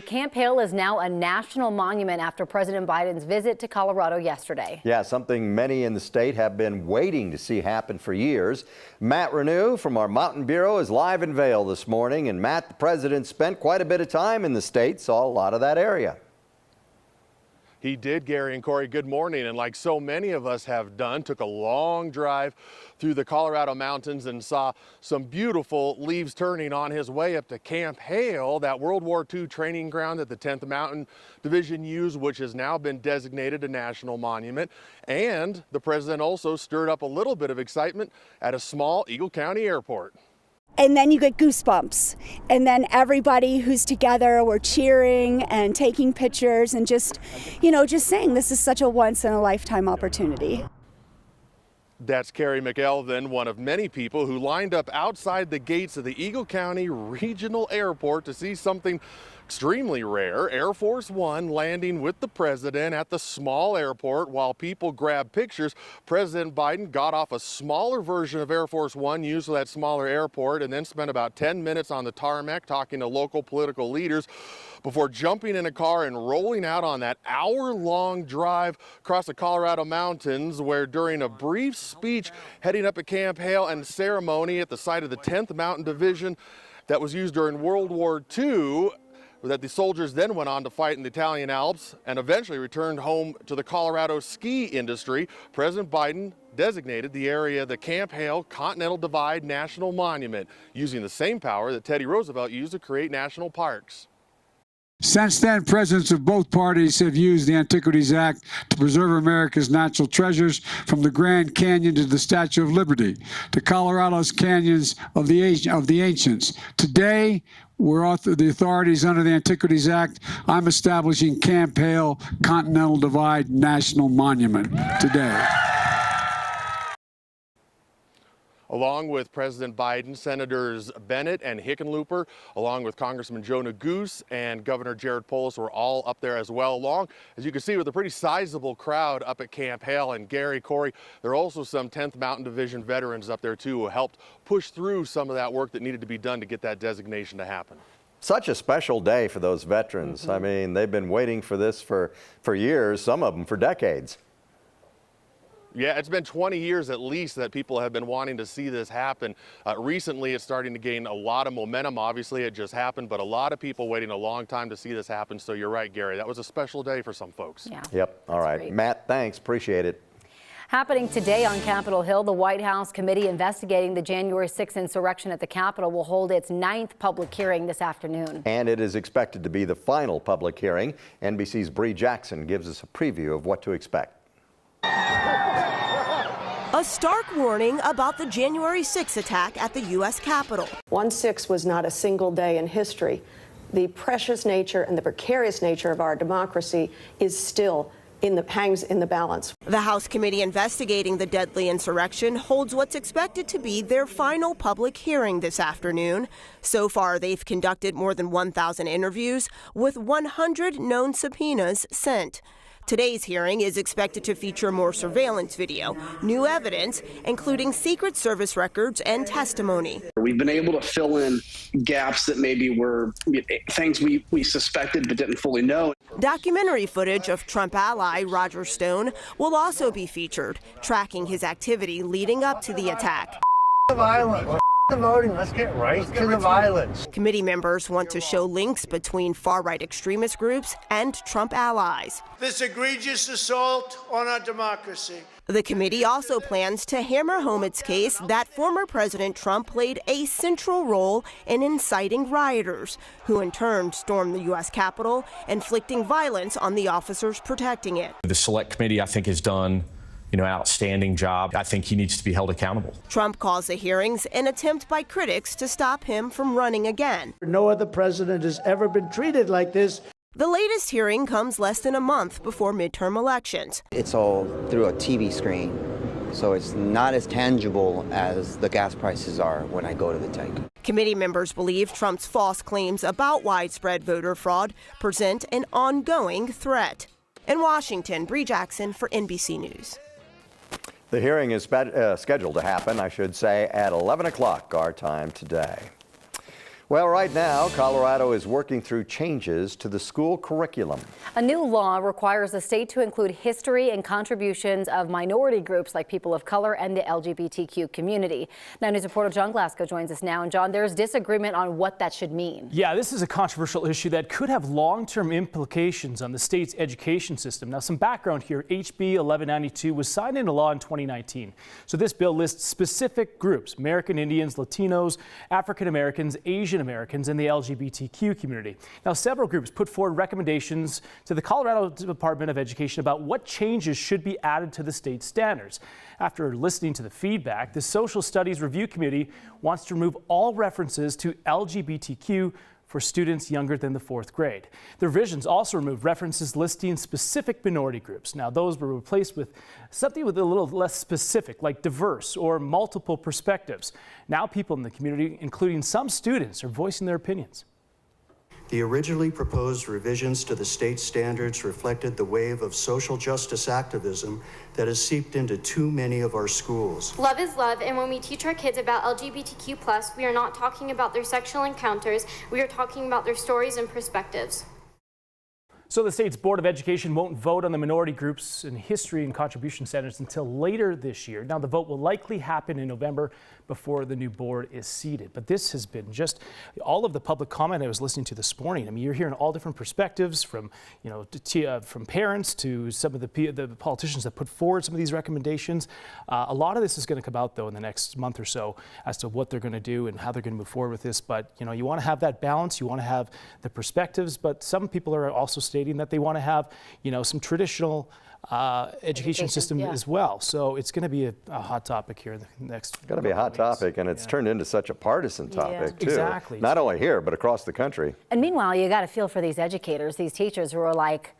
Camp Hale is now a national monument after President Biden's visit to Colorado yesterday. Yeah, something many in the state have been waiting to see happen for years. Matt Renew from our Mountain Bureau is live in Vail this morning. And Matt, the president spent quite a bit of time in the state, saw a lot of that area. He did, Gary and Corey. Good morning. And like so many of us have done, took a long drive through the Colorado mountains and saw some beautiful leaves turning on his way up to Camp Hale, that World War II training ground that the 10th Mountain Division used, which has now been designated a national monument. And the president also stirred up a little bit of excitement at a small Eagle County airport. And then you get goosebumps. And then everybody who's together, we're cheering and taking pictures and just saying this is such a once in a lifetime opportunity. That's Carrie McElvin, one of many people who lined up outside the gates of the Eagle County Regional Airport to see something extremely rare. Air Force One landing with the president at the small airport. While people grabbed pictures, President Biden got off a smaller version of Air Force One used for that smaller airport and then spent about 10 minutes on the tarmac talking to local political leaders before jumping in a car and rolling out on that hour-long drive across the Colorado mountains, where during a brief speech heading up at Camp Hale and ceremony at the site of the 10th Mountain Division that was used during World War II, that the soldiers then went on to fight in the Italian Alps and eventually returned home to the Colorado ski industry. President Biden designated the area the Camp Hale Continental Divide National Monument, using the same power that Teddy Roosevelt used to create national parks. Since then, presidents of both parties have used the Antiquities Act to preserve America's natural treasures, from the Grand Canyon to the Statue of Liberty, to Colorado's canyons of the ancients. Today, the authorities under the Antiquities Act, I'm establishing Camp Hale Continental Divide National Monument today. Along with President Biden, Senators Bennett and Hickenlooper, along with Congressman Joe Neguse and Governor Jared Polis, were all up there as well, along, as you can see, with a pretty sizable crowd up at Camp Hale. And Gary, Corey, there are also some 10th Mountain Division veterans up there too, who helped push through some of that work that needed to be done to get that designation to happen. Such a special day for those veterans. I mean, they've been waiting for this for years, some of them for decades. Yeah, it's been 20 years at least that people have been wanting to see this happen. Recently, it's starting to gain a lot of momentum. Obviously, it just happened, but a lot of people waiting a long time to see this happen. So you're right, Gary. That was a special day for some folks. Yeah. Yep. All right. Great. Matt, thanks. Appreciate it. Happening today on Capitol Hill, the White House committee investigating the January 6th insurrection at the Capitol will hold its 9th public hearing this afternoon. And it is expected to be the final public hearing. NBC's Bree Jackson gives us a preview of what to expect. A stark warning about the January 6th attack at the U.S. Capitol. 1/6 was not a single day in history. The precious nature and the precarious nature of our democracy is still hangs in the balance. The House committee investigating the deadly insurrection holds what's expected to be their final public hearing this afternoon. So far, they've conducted more than 1,000 interviews with 100 known subpoenas sent. Today's hearing is expected to feature more surveillance video, new evidence, including Secret Service records and testimony. We've been able to fill in gaps that maybe were things we suspected but didn't fully know. Documentary footage of Trump ally Roger Stone will also be featured, tracking his activity leading up to the attack. The voting, let's get right to the violence. Committee members want to show links between far-right extremist groups and Trump allies. This egregious assault on our democracy. The committee also plans to hammer home its case that former President Trump played a central role in inciting rioters, who in turn stormed the U.S. Capitol, inflicting violence on the officers protecting it. The Select Committee, I think, has done an outstanding job. I think he needs to be held accountable. Trump calls the hearings an attempt by critics to stop him from running again. No other president has ever been treated like this. The latest hearing comes less than a month before midterm elections. It's all through a TV screen, so it's not as tangible as the gas prices are when I go to the tank. Committee members believe Trump's false claims about widespread voter fraud present an ongoing threat. In Washington, Bree Jackson for NBC News. The hearing is scheduled to happen, I should say, at 11 o'clock our time today. Well, right now, Colorado is working through changes to the school curriculum. A new law requires the state to include history and contributions of minority groups like people of color and the LGBTQ community. Now, News reporter John Glasgow joins us now. And John, there's disagreement on what that should mean. Yeah, this is a controversial issue that could have long-term implications on the state's education system. Now, some background here. HB 1192 was signed into law in 2019. So this bill lists specific groups: American Indians, Latinos, African Americans, Asian Americans, and the LGBTQ community. Now, several groups put forward recommendations to the Colorado Department of Education about what changes should be added to the state standards. After listening to the feedback, the Social Studies Review Committee wants to remove all references to LGBTQ for students younger than the 4th grade. The revisions also remove references listing specific minority groups. Now, those were replaced with something with a little less specific, like diverse or multiple perspectives. Now, people in the community, including some students, are voicing their opinions. The originally proposed revisions to the state standards reflected the wave of social justice activism that has seeped into too many of our schools. Love is love, and when we teach our kids about LGBTQ+, we are not talking about their sexual encounters, we are talking about their stories and perspectives. So the state's Board of Education won't vote on the minority groups and history and contribution standards until later this year. Now, the vote will likely happen in November before the new board is seated. But this has been just all of the public comment I was listening to this morning. I mean, you're hearing all different perspectives from, from parents to some of the politicians that put forward some of these recommendations. A lot of this is going to come out, though, in the next month or so as to what they're going to do and how they're going to move forward with this. But, you want to have that balance. You want to have the perspectives. But some people are also stating that they want to have, some traditional education system as well. So it's going to be a hot topic here in the next. It's going to be a hot topic, and it's turned into such a partisan topic too. Exactly. Not only here, but across the country. And meanwhile, you got to feel for these educators, these teachers who are like,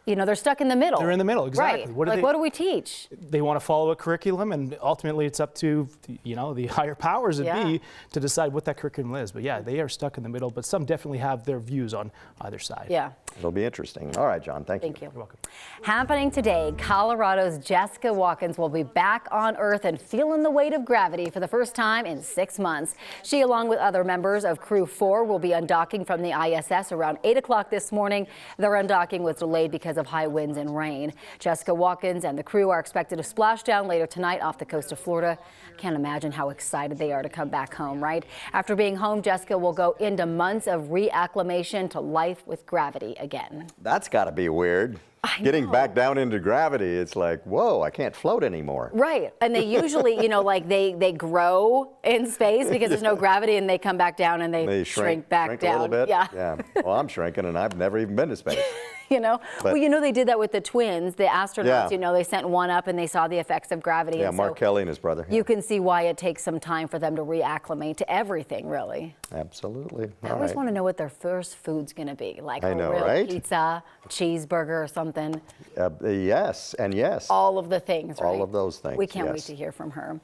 they're stuck in the middle. They're in the middle, exactly. Right. What do we teach? They want to follow a curriculum, and ultimately it's up to, the higher powers that be to decide what that curriculum is. But yeah, they are stuck in the middle, but some definitely have their views on either side. Yeah. It'll be interesting. All right, John, thank you. Thank you. You're welcome. Happening today, Colorado's Jessica Watkins will be back on Earth and feeling the weight of gravity for the first time in 6 months. She, along with other members of Crew 4, will be undocking from the ISS around 8 o'clock this morning. Their undocking was delayed because of high winds and rain. Jessica Watkins and the crew are expected to splash down later tonight off the coast of Florida. Can't imagine how excited they are to come back home, right? After being home, Jessica will go into months of reacclimation to life with gravity again. That's got to be weird. Getting back down into gravity, it's like, whoa, I can't float anymore. Right. And they usually, they grow in space because there's no gravity, and they come back down and they shrink back down. A little bit. Yeah. Well, I'm shrinking, and I've never even been to space. Well, they did that with the twins, the astronauts. They sent one up and they saw the effects of gravity. Yeah, and Mark Kelly and his brother. You can see why it takes some time for them to reacclimate to everything, really. Absolutely. I always want to know what their first food's going to be, like a real pizza, cheeseburger, or something. Yes, and yes. All of the things, right? All of those things. We can't wait to hear from her.